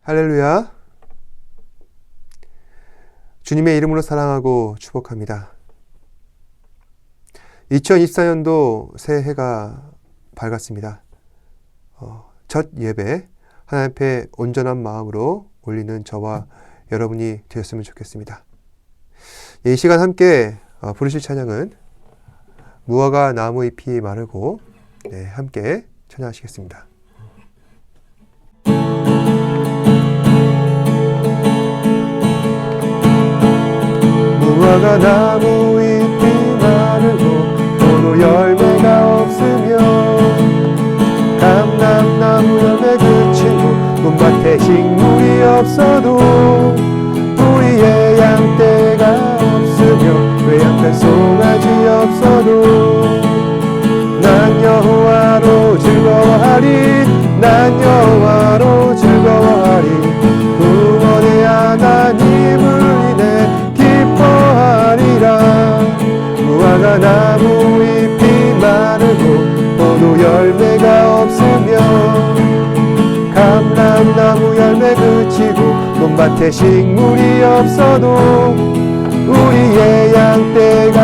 할렐루야. 주님의 이름으로 사랑하고 축복합니다. 2024년도 새해가 밝았습니다. 첫 예배 하나님 앞에 온전한 마음으로 올리는 저와 여러분이 되었으면 좋겠습니다. 이 시간 함께 부르실 찬양은 무화과 나무 잎이 마르고, 함께 찬양하시겠습니다. 무화과 나무 잎이 마르고 포도 열매가 없으며 감람나무 열매 그치고 봄밭에 식물이 없어도 우리의 양떼가 없으며 외양간 송아지 없어도 난 여호와로 즐거워하리. 난 여호와로 즐거워하리. 구원의 하나님을 인해 기뻐하리라. 무화과 나무 잎이 마르고 포도 열매가 없으며 감람나무 열매 그치고 봄밭에 식물이 없어도 우리의 양떼가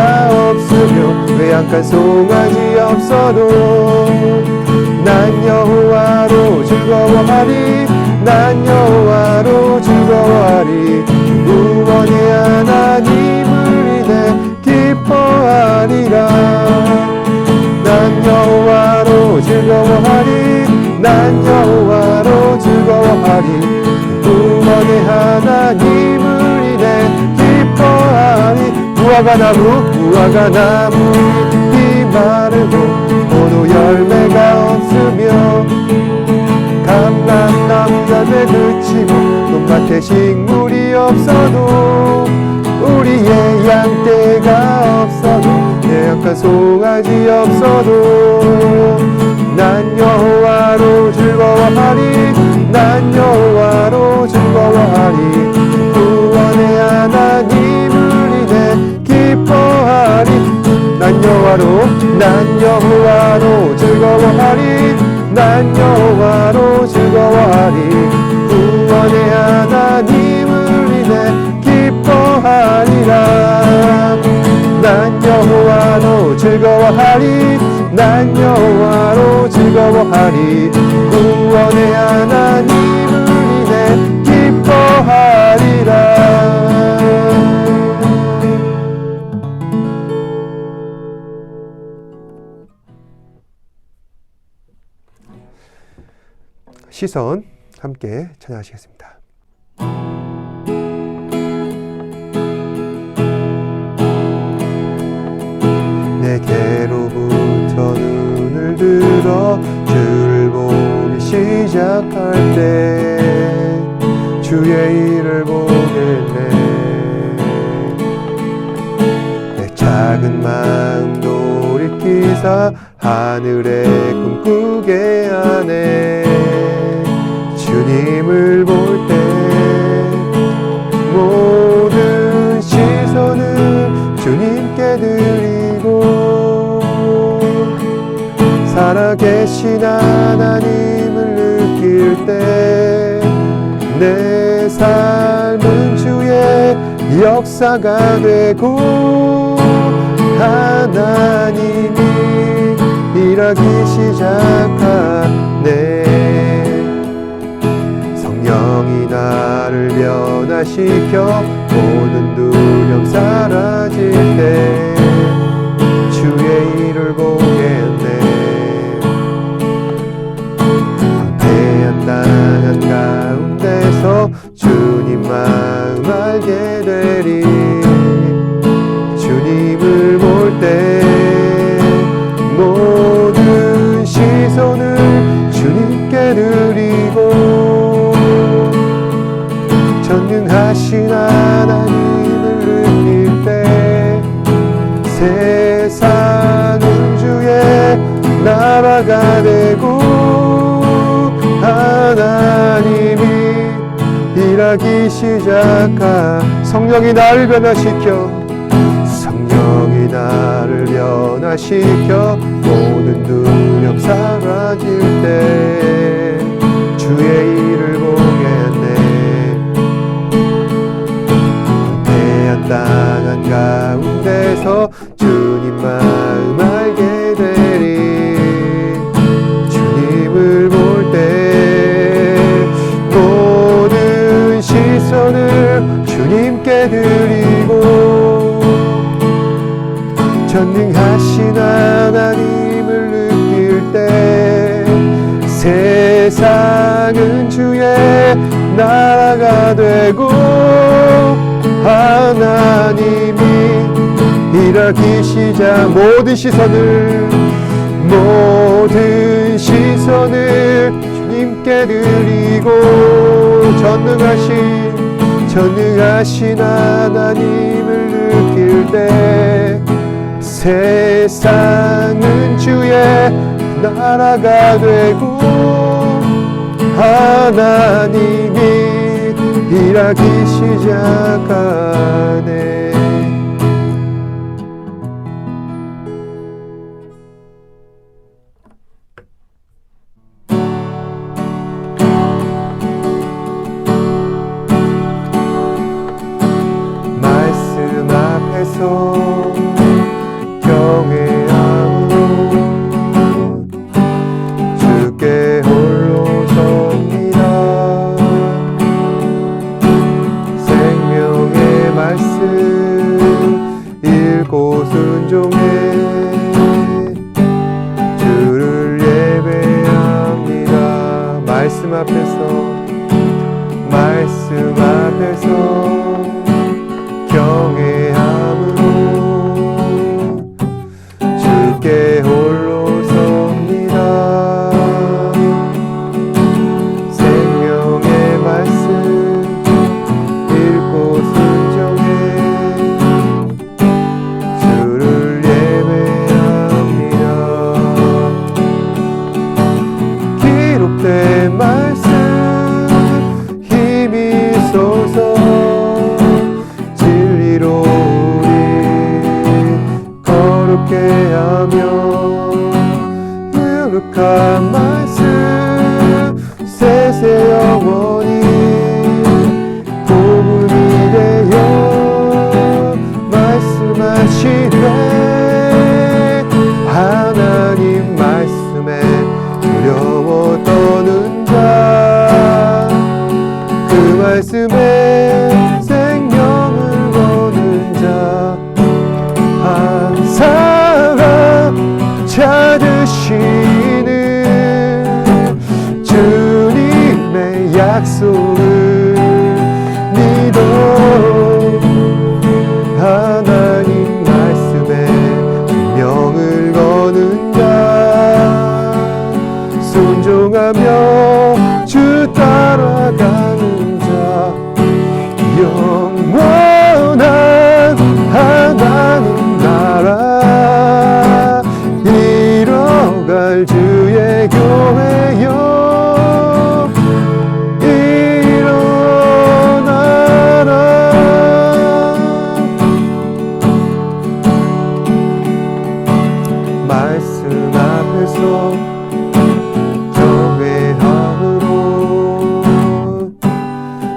없으며 외양간 송아지 없어도 난 여호와로 즐거워하리. 난 여호와로 즐거워하리. 구원의 하나님을 인해 기뻐하리라. 난 여호와로 즐거워하리. 난 여호와로 즐거워하리. 구원의 하나님을 인해 기뻐하리. 무화과 나무 잎이 마르고 포도 열매가 없으며 감람나무 열매 그치고 봄밭에 식물이 없어도 우리의 양떼가 없어도 외양간 송아지 없어도 난 여호와로 즐거워하리. 난 여호와로 즐거워하리. 구원의 하나님을 인해 기뻐하리. 난 여호와로 즐거워하리. 난 여호와로 즐거워하리. 구원의 하나님을 인해 기뻐하리라. 난 여호와로 즐거워하리. 난 여호와로 즐거워하리. 구원의 하나님을 인해 기뻐하리라. 시선 함께 찬양하시겠습니다. 내게로부터 눈을 들어 주를 보기 시작할 때 주의 일을 보겠네. 내 작은 마음 돌이키사 하늘의 꿈꾸게 하네. 주님을 볼 때 모든 시선을 주님께 드리고 살아계신 하나님을 느낄 때 내 삶은 주의 역사가 되고 하나님이 일하기 시작하네. 성령이 나를 변화시켜 모든 두려움 사라질 때 주의 일을 보겠네. 방패한 땅 가운데서 주님 마음 알게 되리. 주님을 볼 때 모든 시선을 주님께 드리고 전능하신 하나님을 느낄 때 세상은 주의 나라가 되고 하나님이 일하기 시작하. 성령이 나를 변화시켜 모든 두려움 사라질 때 주의 일을 보겠네. 나라가 되고 하나님이 일하기 시작 모든 시선을 주님께 드리고 전능하신 하나님을 느낄 때 세상은 주의 나라가 되고 하나님이 일하기 시작하네. 말씀 앞에서 경외함으로 주께 홀로 섭니다. 생명의 말씀 읽고 순종해 주를 예배합니다. 말씀 앞에서 경외함으로 주께 홀로 섭니다. 생명의 말씀 읽고 순종해 주를 예배합니다. 기록된 말씀 힘이 솟아 진리로 우리 거룩게 하며 유력한 말씀 세세 영원히 복음이 되어 말씀하시네. 하나님 말씀에 두려워 떠는 자 그 말씀에 생명을 거는 자 한 사람 찾으시는 주님의 약속을 믿어 하나님 말씀에 명을 거는 자 순종하며 주 따라가는 자 영원한 하나님 나라 이뤄갈 주의 교회여 일어나라. 말씀 앞에서 경외함으로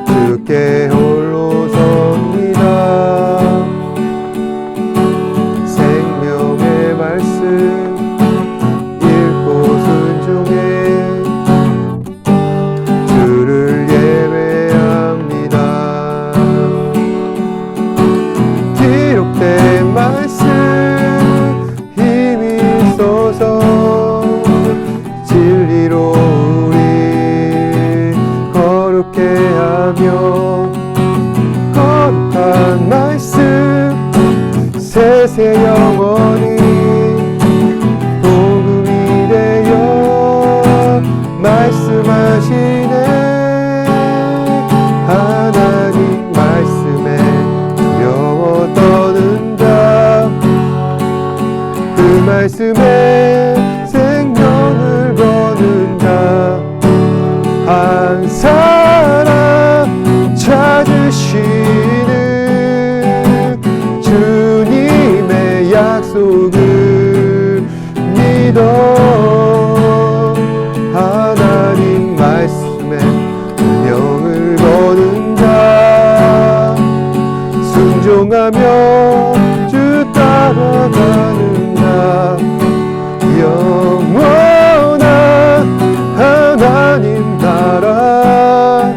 주께 홀로 섭니다. 생명의 말씀 읽고 순종해 주를 예배합니다. 기록된 말씀 힘이 솟아 진리로 우리 거룩게 하며 거룩한 말씀 세세 영원히 복음이 되어 말씀하시네. 하나님 말씀에 두려워 떠는 자 그 말씀에 생명을 거는 자 한 사람 찾으시는 주님의 약속을 믿어 하나님 말씀에 명을 거는 자 순종하며 주 따라가는 자 영원한 하나님 나라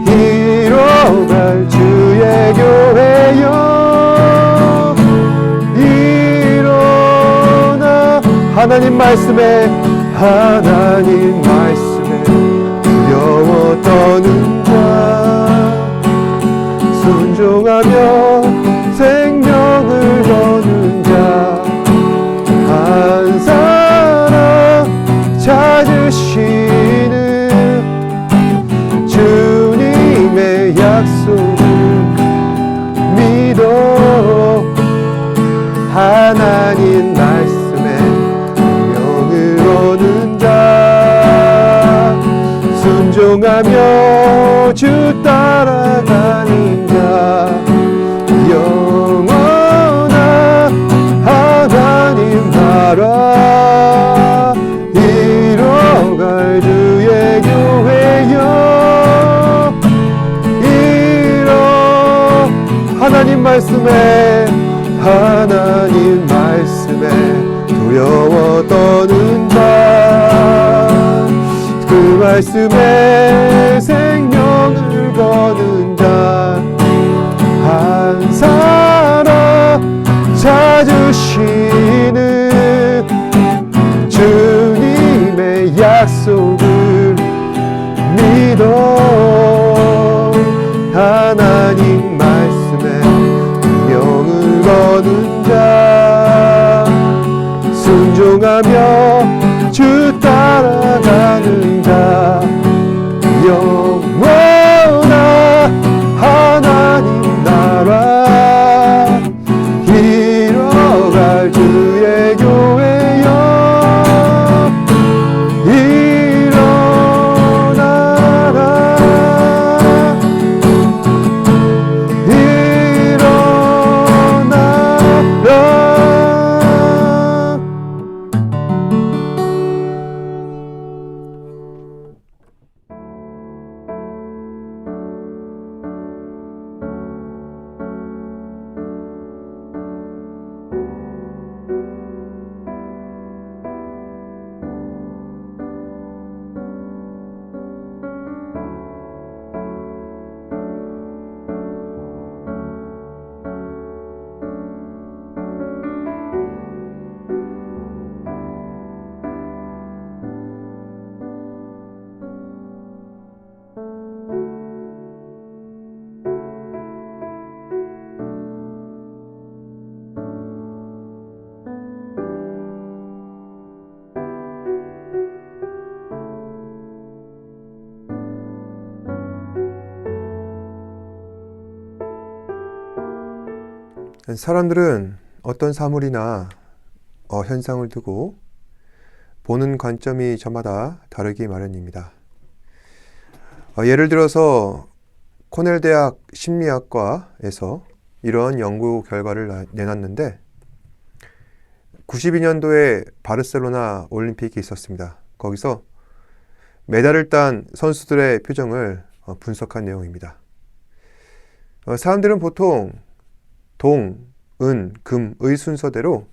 이뤄갈 주의 교회여 일어나. 하나님 말씀에 두려워 떠는 자 순종하며 생명을 거는 자 한 사람 찾으시는 주님의 약속을 믿어 하나님 말씀에 영을 얻는 자 순종하며 주 따라가는 자 영원한 하나님 나라 이뤄갈 주의 교회여 이뤄 하나님 말씀에 두려워 떠는 자 그 말씀에 생명을 거는 자 한 사람 찾으시는 주님의 약속을 믿어 하나님 말씀에 영을 거는 자 순종하며 주 따라가는 자 영원한 하나님 나라 이뤄갈 주의 교회여 일어나라 사람들은 어떤 사물이나 현상을 두고 보는 관점이 저마다 다르기 마련입니다. 예를 들어서 코넬 대학 심리학과에서 이런 연구 결과를 내놨는데 92년도에 바르셀로나 올림픽이 있었습니다. 거기서 메달을 딴 선수들의 표정을 분석한 내용입니다. 사람들은 보통 동, 은, 금의 순서대로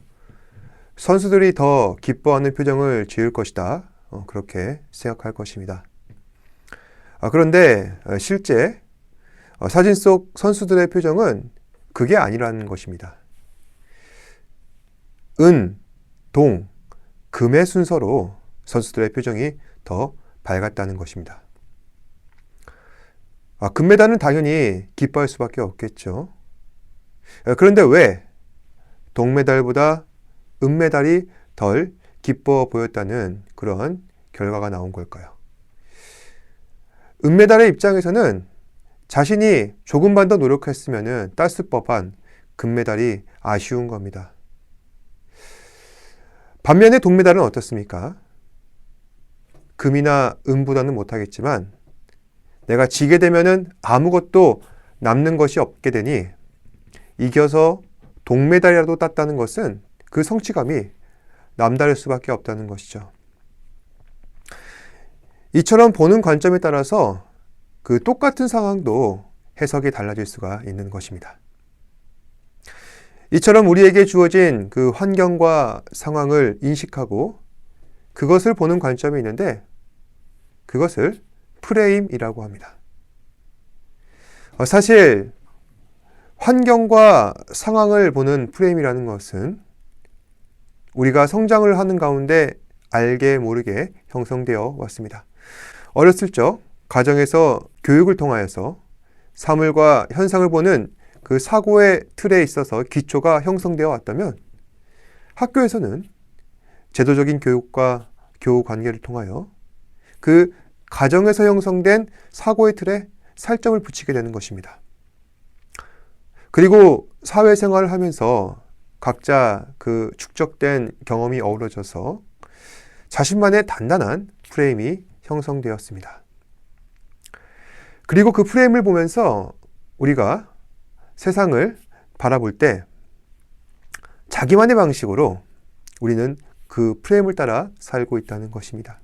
선수들이 더 기뻐하는 표정을 지을 것이다. 그렇게 생각할 것입니다. 그런데 실제 사진 속 선수들의 표정은 그게 아니라는 것입니다. 은, 동, 금의 순서로 선수들의 표정이 더 밝았다는 것입니다. 금메달은 당연히 기뻐할 수밖에 없겠죠. 그런데 왜 동메달보다 은메달이 덜 기뻐 보였다는 그런 결과가 나온 걸까요? 은메달의 입장에서는 자신이 조금만 더 노력했으면 땄을 법한 금메달이 아쉬운 겁니다. 반면에 동메달은 어떻습니까? 금이나 은보다는 못하겠지만 내가 지게 되면은 아무것도 남는 것이 없게 되니 이겨서 동메달이라도 땄다는 것은 그 성취감이 남다를 수밖에 없다는 것이죠. 이처럼 보는 관점에 따라서 그 똑같은 상황도 해석이 달라질 수가 있는 것입니다. 이처럼 우리에게 주어진 그 환경과 상황을 인식하고 그것을 보는 관점이 있는데 그것을 프레임이라고 합니다. 사실 환경과 상황을 보는 프레임이라는 것은 우리가 성장을 하는 가운데 알게 모르게 형성되어 왔습니다. 어렸을 적 가정에서 교육을 통하여서 사물과 현상을 보는 그 사고의 틀에 있어서 기초가 형성되어 왔다면 학교에서는 제도적인 교육과 교우 관계를 통하여 그 가정에서 형성된 사고의 틀에 살점을 붙이게 되는 것입니다. 그리고 사회생활을 하면서 각자 그 축적된 경험이 어우러져서 자신만의 단단한 프레임이 형성되었습니다. 그리고 그 프레임을 보면서 우리가 세상을 바라볼 때 자기만의 방식으로 우리는 그 프레임을 따라 살고 있다는 것입니다.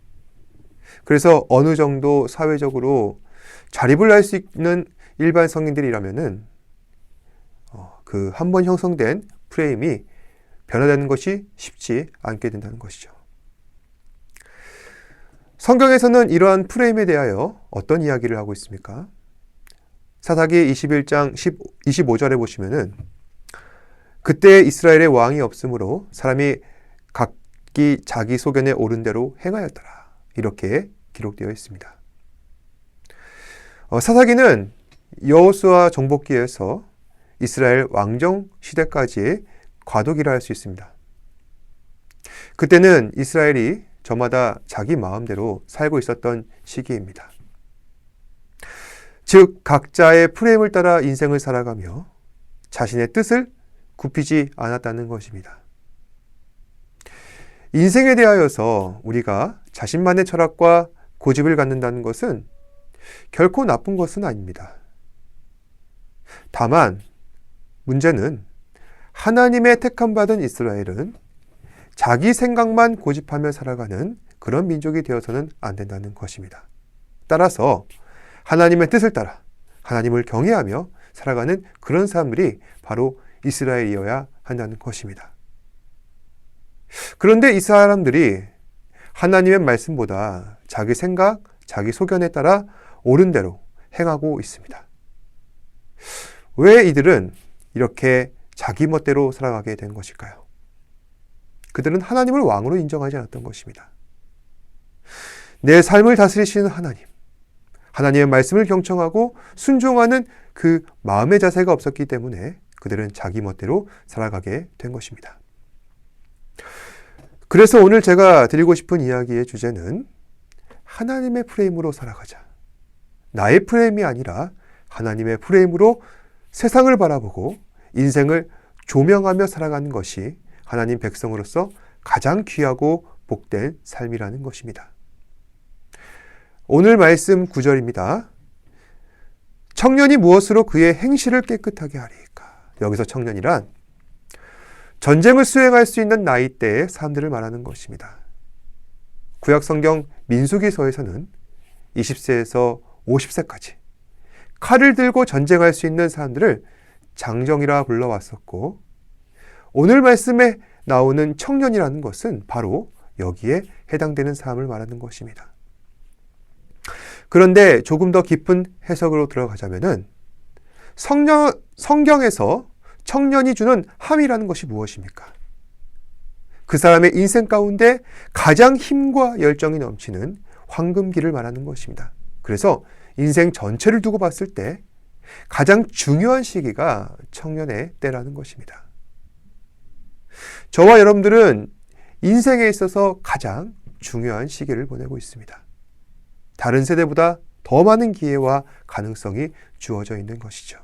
그래서 어느 정도 사회적으로 자립을 할 수 있는 일반 성인들이라면은 그 한 번 형성된 프레임이 변화되는 것이 쉽지 않게 된다는 것이죠. 성경에서는 이러한 프레임에 대하여 어떤 이야기를 하고 있습니까? 사사기 21장 25절에 보시면은 그때 이스라엘의 왕이 없으므로 사람이 각기 자기 소견에 옳은 대로 행하였더라. 이렇게 기록되어 있습니다. 사사기는 여호수아 정복기에서 이스라엘 왕정 시대까지의 과도기라 할 수 있습니다. 그때는 이스라엘이 저마다 자기 마음대로 살고 있었던 시기입니다. 즉 각자의 프레임을 따라 인생을 살아가며 자신의 뜻을 굽히지 않았다는 것입니다. 인생에 대하여서 우리가 자신만의 철학과 고집을 갖는다는 것은 결코 나쁜 것은 아닙니다. 다만 문제는 하나님의 택함받은 이스라엘은 자기 생각만 고집하며 살아가는 그런 민족이 되어서는 안 된다는 것입니다. 따라서 하나님의 뜻을 따라 하나님을 경외하며 살아가는 그런 사람들이 바로 이스라엘이어야 한다는 것입니다. 그런데 이 사람들이 하나님의 말씀보다 자기 생각, 자기 소견에 따라 옳은 대로 행하고 있습니다. 왜 이들은 이렇게 자기 멋대로 살아가게 된 것일까요? 그들은 하나님을 왕으로 인정하지 않았던 것입니다. 내 삶을 다스리시는 하나님, 하나님의 말씀을 경청하고 순종하는 그 마음의 자세가 없었기 때문에 그들은 자기 멋대로 살아가게 된 것입니다. 그래서 오늘 제가 드리고 싶은 이야기의 주제는 하나님의 프레임으로 살아가자. 나의 프레임이 아니라 하나님의 프레임으로 세상을 바라보고 인생을 조명하며 살아가는 것이 하나님 백성으로서 가장 귀하고 복된 삶이라는 것입니다. 오늘 말씀 9절입니다. 청년이 무엇으로 그의 행실을 깨끗하게 하리까? 여기서 청년이란 전쟁을 수행할 수 있는 나이대의 사람들을 말하는 것입니다. 구약성경 민수기서에서는 20세에서 50세까지 칼을 들고 전쟁할 수 있는 사람들을 장정이라 불러왔었고, 오늘 말씀에 나오는 청년이라는 것은 바로 여기에 해당되는 사람을 말하는 것입니다. 그런데 조금 더 깊은 해석으로 들어가자면은 성경에서 청년이 주는 함이라는 것이 무엇입니까? 그 사람의 인생 가운데 가장 힘과 열정이 넘치는 황금기를 말하는 것입니다. 그래서 인생 전체를 두고 봤을 때 가장 중요한 시기가 청년의 때라는 것입니다. 저와 여러분들은 인생에 있어서 가장 중요한 시기를 보내고 있습니다. 다른 세대보다 더 많은 기회와 가능성이 주어져 있는 것이죠.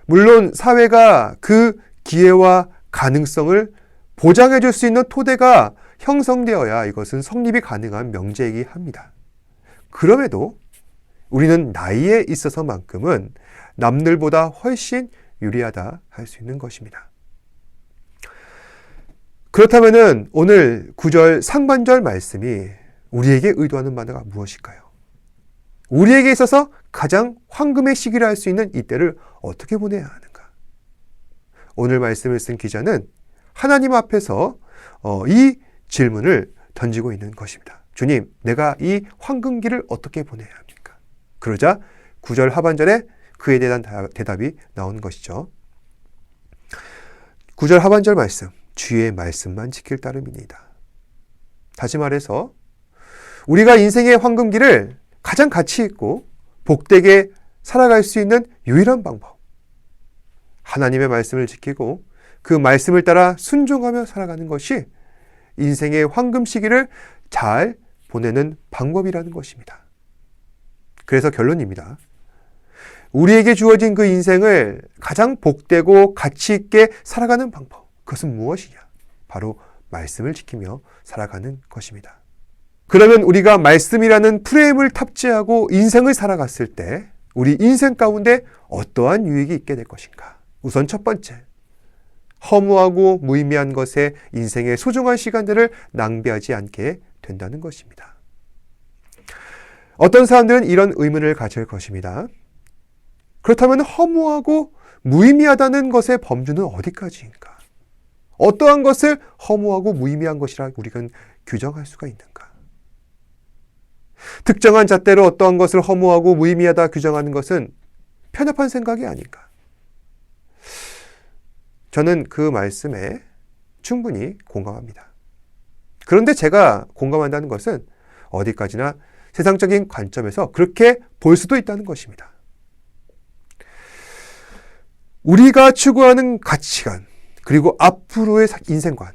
물론 사회가 그 기회와 가능성을 보장해 줄 수 있는 토대가 형성되어야 이것은 성립이 가능한 명제이긴 합니다. 그럼에도 우리는 나이에 있어서만큼은 남들보다 훨씬 유리하다 할 수 있는 것입니다. 그렇다면 오늘 9절 상반절 말씀이 우리에게 의도하는 바가 무엇일까요? 우리에게 있어서 가장 황금의 시기를 할 수 있는 이때를 어떻게 보내야 하는가? 오늘 말씀을 쓴 기자는 하나님 앞에서 이 질문을 던지고 있는 것입니다. 주님, 내가 이 황금기를 어떻게 보내야 합니까? 그러자 9절 하반절에 그에 대한 대답이 나온 것이죠. 9절 하반절 말씀, 주의 말씀만 지킬 따름이니이다. 다시 말해서 우리가 인생의 황금기를 가장 가치 있고 복되게 살아갈 수 있는 유일한 방법, 하나님의 말씀을 지키고 그 말씀을 따라 순종하며 살아가는 것이 인생의 황금 시기를 잘 보내는 방법이라는 것입니다. 그래서 결론입니다. 우리에게 주어진 그 인생을 가장 복되고 가치 있게 살아가는 방법, 그것은 무엇이냐? 바로 말씀을 지키며 살아가는 것입니다. 그러면 우리가 말씀이라는 프레임을 탑재하고 인생을 살아갔을 때 우리 인생 가운데 어떠한 유익이 있게 될 것인가? 우선 첫 번째, 허무하고 무의미한 것에 인생의 소중한 시간들을 낭비하지 않게 된다는 것입니다. 어떤 사람들은 이런 의문을 가질 것입니다. 그렇다면 허무하고 무의미하다는 것의 범주는 어디까지인가? 어떠한 것을 허무하고 무의미한 것이라 우리가 규정할 수가 있는가? 특정한 잣대로 어떠한 것을 허무하고 무의미하다 규정하는 것은 편협한 생각이 아닌가? 저는 그 말씀에 충분히 공감합니다. 그런데 제가 공감한다는 것은 어디까지나 세상적인 관점에서 그렇게 볼 수도 있다는 것입니다. 우리가 추구하는 가치관, 그리고 앞으로의 인생관,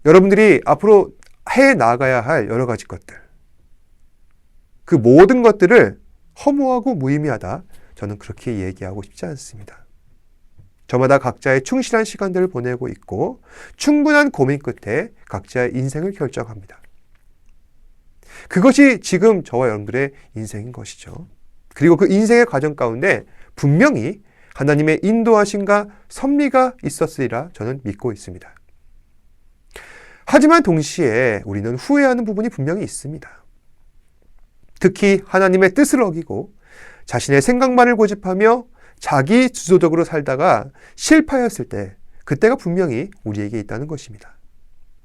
여러분들이 앞으로 해 나가야 할 여러 가지 것들, 그 모든 것들을 허무하고 무의미하다, 저는 그렇게 얘기하고 싶지 않습니다. 저마다 각자의 충실한 시간들을 보내고 있고 충분한 고민 끝에 각자의 인생을 결정합니다. 그것이 지금 저와 여러분들의 인생인 것이죠. 그리고 그 인생의 과정 가운데 분명히 하나님의 인도하심과 섭리가 있었으리라 저는 믿고 있습니다. 하지만 동시에 우리는 후회하는 부분이 분명히 있습니다. 특히 하나님의 뜻을 어기고 자신의 생각만을 고집하며 자기 주도적으로 살다가 실패하였을 때 그때가 분명히 우리에게 있다는 것입니다.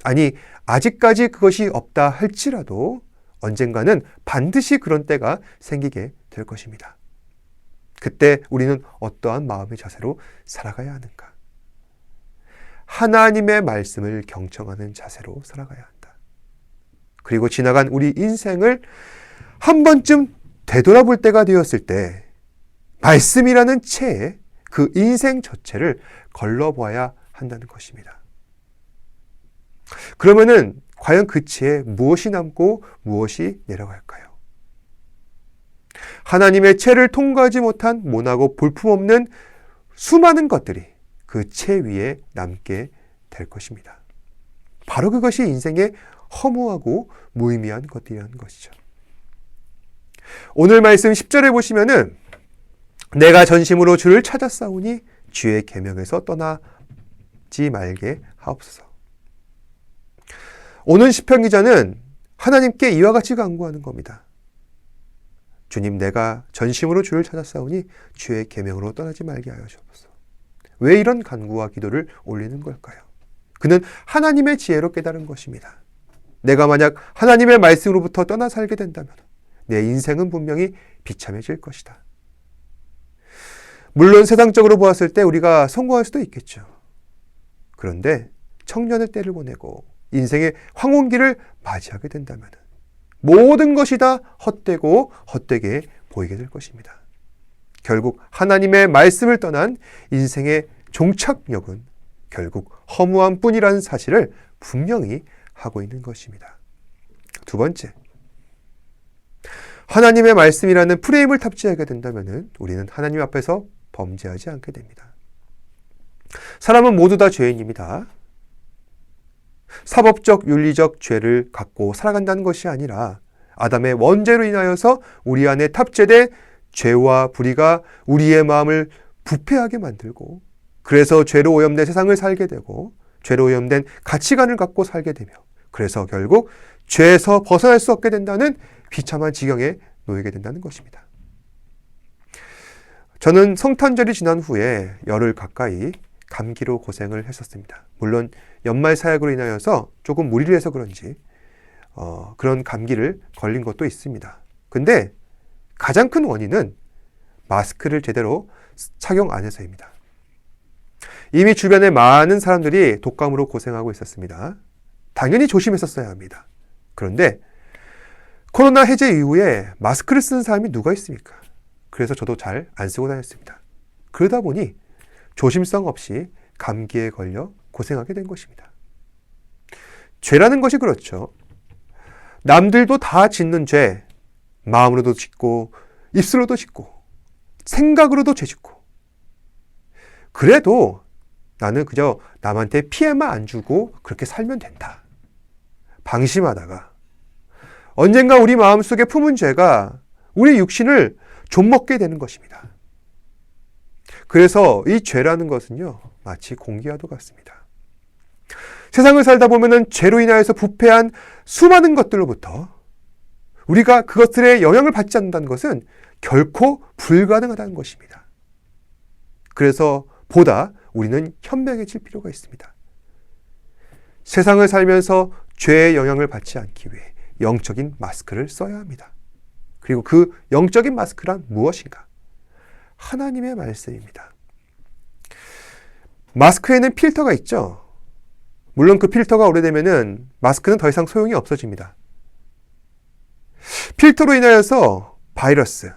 아니, 아직까지 그것이 없다 할지라도 언젠가는 반드시 그런 때가 생기게 될 것입니다. 그때 우리는 어떠한 마음의 자세로 살아가야 하는가? 하나님의 말씀을 경청하는 자세로 살아가야 한다. 그리고 지나간 우리 인생을 한 번쯤 되돌아볼 때가 되었을 때 말씀이라는 채에 그 인생 전체를 걸러봐야 한다는 것입니다. 그러면은 과연 그 채에 무엇이 남고 무엇이 내려갈까요? 하나님의 채를 통과하지 못한 모나고 볼품없는 수많은 것들이 그 채 위에 남게 될 것입니다. 바로 그것이 인생의 허무하고 무의미한 것들이라는 것이죠. 오늘 말씀 10절에 보시면은 내가 전심으로 주를 찾았사오니 주의 계명에서 떠나지 말게 하옵소서. 오늘 시편 기자는 하나님께 이와 같이 간구하는 겁니다. 주님, 내가 전심으로 주를 찾았사오니 주의 계명으로 떠나지 말게 하여 주옵소서. 왜 이런 간구와 기도를 올리는 걸까요? 그는 하나님의 지혜로 깨달은 것입니다. 내가 만약 하나님의 말씀으로부터 떠나 살게 된다면 내 인생은 분명히 비참해질 것이다. 물론 세상적으로 보았을 때 우리가 성공할 수도 있겠죠. 그런데 청년의 때를 보내고 인생의 황혼기를 맞이하게 된다면 모든 것이 다 헛되고 헛되게 보이게 될 것입니다. 결국 하나님의 말씀을 떠난 인생의 종착역은 결국 허무함 뿐이라는 사실을 분명히 하고 있는 것입니다. 두 번째, 하나님의 말씀이라는 프레임을 탑재하게 된다면 우리는 하나님 앞에서 범죄하지 않게 됩니다. 사람은 모두 다 죄인입니다. 사법적, 윤리적 죄를 갖고 살아간다는 것이 아니라 아담의 원죄로 인하여서 우리 안에 탑재된 죄와 불의가 우리의 마음을 부패하게 만들고 그래서 죄로 오염된 세상을 살게 되고 죄로 오염된 가치관을 갖고 살게 되며 그래서 결국 죄에서 벗어날 수 없게 된다는 비참한 지경에 놓이게 된다는 것입니다. 저는 성탄절이 지난 후에 열흘 가까이 감기로 고생을 했었습니다. 물론 연말 사약으로 인하여서 조금 무리를 해서 그런지 그런 감기를 걸린 것도 있습니다. 근데 가장 큰 원인은 마스크를 제대로 착용 안 해서입니다. 이미 주변에 많은 사람들이 독감으로 고생하고 있었습니다. 당연히 조심했었어야 합니다. 그런데 코로나 해제 이후에 마스크를 쓰는 사람이 누가 있습니까? 그래서 저도 잘 안 쓰고 다녔습니다. 그러다 보니 조심성 없이 감기에 걸려 고생하게 된 것입니다. 죄라는 것이 그렇죠. 남들도 다 짓는 죄, 마음으로도 짓고 입술로도 짓고 생각으로도 죄 짓고, 그래도 나는 그저 남한테 피해만 안 주고 그렇게 살면 된다 방심하다가 언젠가 우리 마음속에 품은 죄가 우리 육신을 좀먹게 되는 것입니다. 그래서 이 죄라는 것은요, 마치 공기와도 같습니다. 세상을 살다 보면은 죄로 인하여서 부패한 수많은 것들로부터 우리가 그것들의 영향을 받지 않는다는 것은 결코 불가능하다는 것입니다. 그래서 보다 우리는 현명해질 필요가 있습니다. 세상을 살면서 죄의 영향을 받지 않기 위해 영적인 마스크를 써야 합니다. 그리고 그 영적인 마스크란 무엇인가? 하나님의 말씀입니다. 마스크에는 필터가 있죠. 물론 그 필터가 오래되면은 마스크는 더 이상 소용이 없어집니다. 필터로 인하여서 바이러스,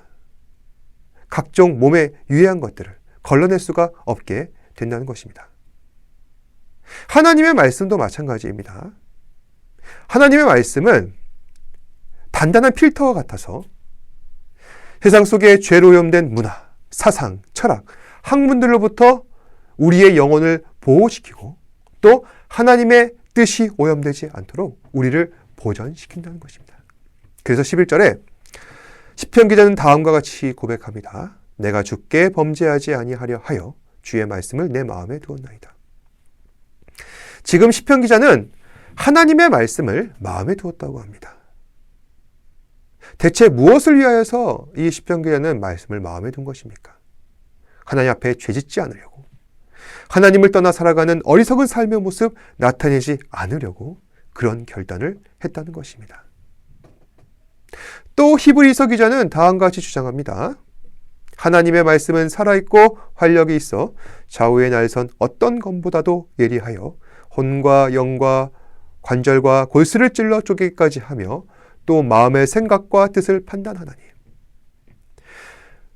각종 몸에 유해한 것들을 걸러낼 수가 없게 된다는 것입니다. 하나님의 말씀도 마찬가지입니다. 하나님의 말씀은 단단한 필터와 같아서 세상 속에 죄로 오염된 문화, 사상, 철학, 학문들로부터 우리의 영혼을 보호시키고 또 하나님의 뜻이 오염되지 않도록 우리를 보전시킨다는 것입니다. 그래서 11절에 시편 기자는 다음과 같이 고백합니다. 내가 주께 범죄하지 아니하려 하여 주의 말씀을 내 마음에 두었나이다. 지금 시편 기자는 하나님의 말씀을 마음에 두었다고 합니다. 대체 무엇을 위하여서 이 시편 기자는 말씀을 마음에 둔 것입니까? 하나님 앞에 죄짓지 않으려고, 하나님을 떠나 살아가는 어리석은 삶의 모습 나타내지 않으려고 그런 결단을 했다는 것입니다. 또 히브리서 기자는 다음과 같이 주장합니다. 하나님의 말씀은 살아있고 활력이 있어 좌우의 날선 어떤 검보다도 예리하여 혼과 영과 관절과 골수를 찔러 쪼개기까지 하며 또 마음의 생각과 뜻을 판단하나니.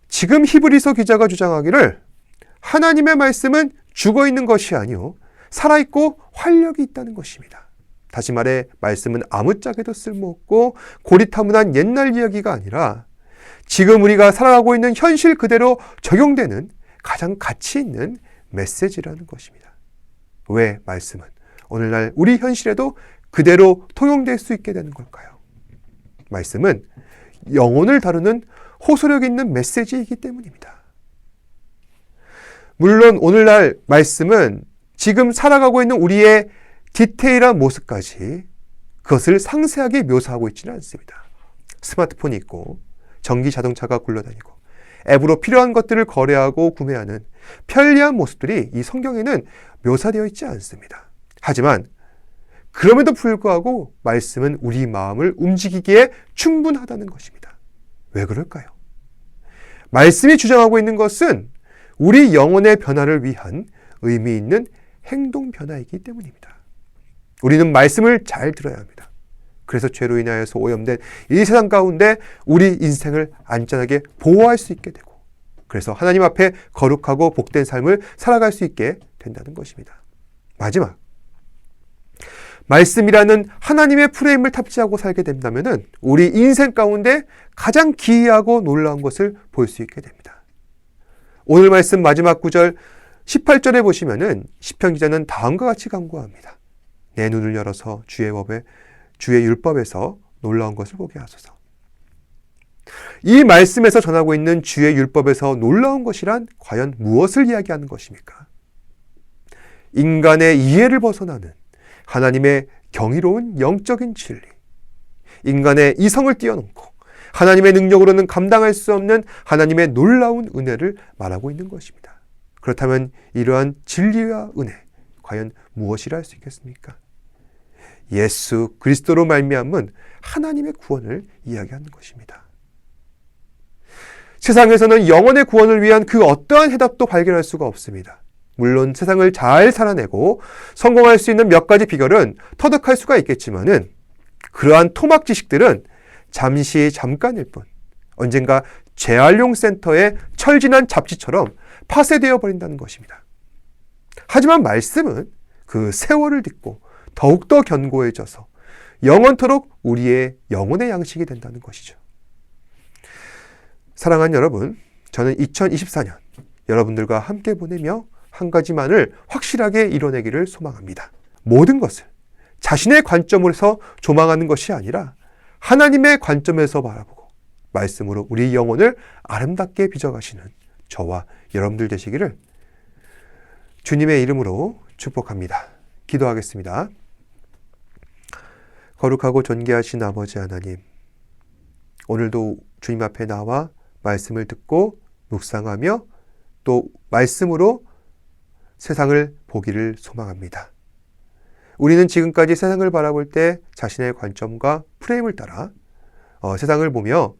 지금 히브리서 기자가 주장하기를 하나님의 말씀은 죽어있는 것이 아니요 살아있고 활력이 있다는 것입니다. 다시 말해 말씀은 아무짝에도 쓸모없고 고리타분한 옛날 이야기가 아니라 지금 우리가 살아가고 있는 현실 그대로 적용되는 가장 가치 있는 메시지라는 것입니다. 왜 말씀은 오늘날 우리 현실에도 그대로 통용될 수 있게 되는 걸까요? 말씀은 영혼을 다루는 호소력 있는 메시지이기 때문입니다. 물론 오늘날 말씀은 지금 살아가고 있는 우리의 디테일한 모습까지 그것을 상세하게 묘사하고 있지는 않습니다. 스마트폰이 있고 전기 자동차가 굴러다니고 앱으로 필요한 것들을 거래하고 구매하는 편리한 모습들이 이 성경에는 묘사되어 있지 않습니다. 하지만 그럼에도 불구하고 말씀은 우리 마음을 움직이기에 충분하다는 것입니다. 왜 그럴까요? 말씀이 주장하고 있는 것은 우리 영혼의 변화를 위한 의미 있는 행동 변화이기 때문입니다. 우리는 말씀을 잘 들어야 합니다. 그래서 죄로 인하여서 오염된 이 세상 가운데 우리 인생을 안전하게 보호할 수 있게 되고, 그래서 하나님 앞에 거룩하고 복된 삶을 살아갈 수 있게 된다는 것입니다. 마지막, 말씀이라는 하나님의 프레임을 탑재하고 살게 된다면 우리 인생 가운데 가장 기이하고 놀라운 것을 볼 수 있게 됩니다. 오늘 말씀 마지막 구절 18절에 보시면은 시편 기자는 다음과 같이 간구합니다. 내 눈을 열어서 주의 율법에서 놀라운 것을 보게 하소서. 이 말씀에서 전하고 있는 주의 율법에서 놀라운 것이란 과연 무엇을 이야기하는 것입니까? 인간의 이해를 벗어나는 하나님의 경이로운 영적인 진리, 인간의 이성을 뛰어넘고 하나님의 능력으로는 감당할 수 없는 하나님의 놀라운 은혜를 말하고 있는 것입니다. 그렇다면 이러한 진리와 은혜, 과연 무엇이라 할 수 있겠습니까? 예수 그리스도로 말미암은 하나님의 구원을 이야기하는 것입니다. 세상에서는 영혼의 구원을 위한 그 어떠한 해답도 발견할 수가 없습니다. 물론 세상을 잘 살아내고 성공할 수 있는 몇 가지 비결은 터득할 수가 있겠지만은 그러한 토막 지식들은 잠깐일 뿐, 언젠가 재활용 센터의 철진한 잡지처럼 파쇄되어 버린다는 것입니다. 하지만 말씀은 그 세월을 딛고 더욱더 견고해져서 영원토록 우리의 영혼의 양식이 된다는 것이죠. 사랑하는 여러분, 저는 2024년 여러분들과 함께 보내며 한 가지만을 확실하게 이뤄내기를 소망합니다. 모든 것을 자신의 관점으로서 조망하는 것이 아니라 하나님의 관점에서 바라보고 말씀으로 우리 영혼을 아름답게 빚어가시는 저와 여러분들 되시기를 주님의 이름으로 축복합니다. 기도하겠습니다. 거룩하고 존귀하신 아버지 하나님, 오늘도 주님 앞에 나와 말씀을 듣고 묵상하며 또 말씀으로 세상을 보기를 소망합니다. 우리는 지금까지 세상을 바라볼 때 자신의 관점과 프레임을 따라 세상을 보며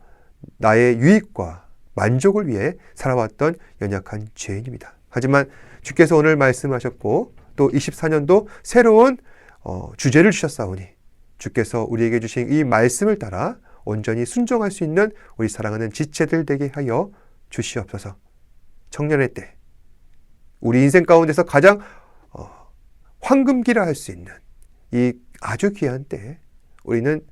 나의 유익과 만족을 위해 살아왔던 연약한 죄인입니다. 하지만 주께서 오늘 말씀하셨고 또 24년도 새로운 주제를 주셨사오니 주께서 우리에게 주신 이 말씀을 따라 온전히 순종할 수 있는 우리 사랑하는 지체들 되게 하여 주시옵소서. 청년의 때 우리 인생 가운데서 가장 황금기라 할 수 있는 이 아주 귀한 때 우리는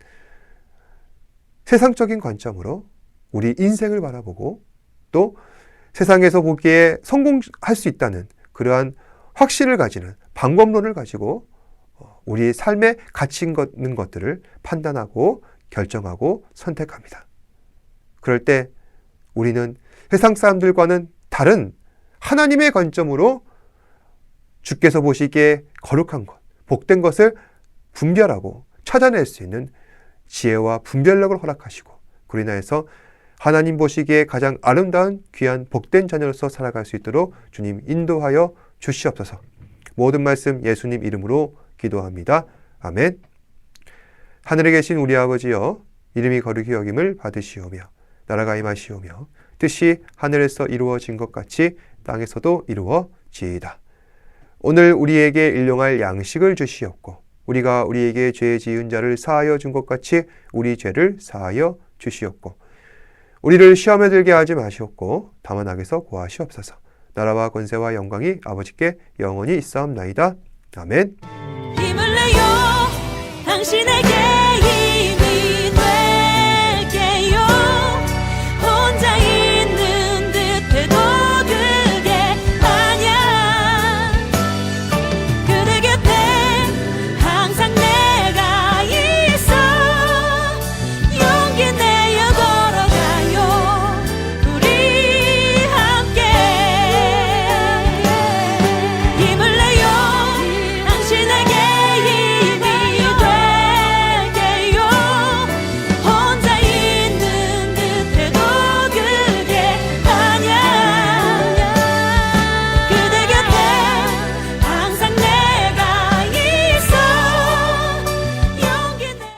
세상적인 관점으로 우리 인생을 바라보고 또 세상에서 보기에 성공할 수 있다는 그러한 확신을 가지는 방법론을 가지고 우리의 삶에 가치 있는 것들을 판단하고 결정하고 선택합니다. 그럴 때 우리는 세상 사람들과는 다른 하나님의 관점으로 주께서 보시기에 거룩한 것, 복된 것을 분별하고 찾아낼 수 있는 지혜와 분별력을 허락하시고 그로 인하여서 하나님 보시기에 가장 아름다운 귀한 복된 자녀로서 살아갈 수 있도록 주님 인도하여 주시옵소서. 모든 말씀 예수님 이름으로 기도합니다. 아멘. 하늘에 계신 우리 아버지여, 이름이 거룩히 여김을 받으시오며 나라가 임하시오며 뜻이 하늘에서 이루어진 것 같이 땅에서도 이루어지이다. 오늘 우리에게 일용할 양식을 주시옵고 우리가 우리에게 죄 지은 자를 사하여 준 것 같이 우리 죄를 사하여 주시옵고 우리를 시험에 들게 하지 마시옵고 다만 악에서 구하시옵소서. 나라와 권세와 영광이 아버지께 영원히 있사옵나이다. 아멘. 힘을 내요 당신의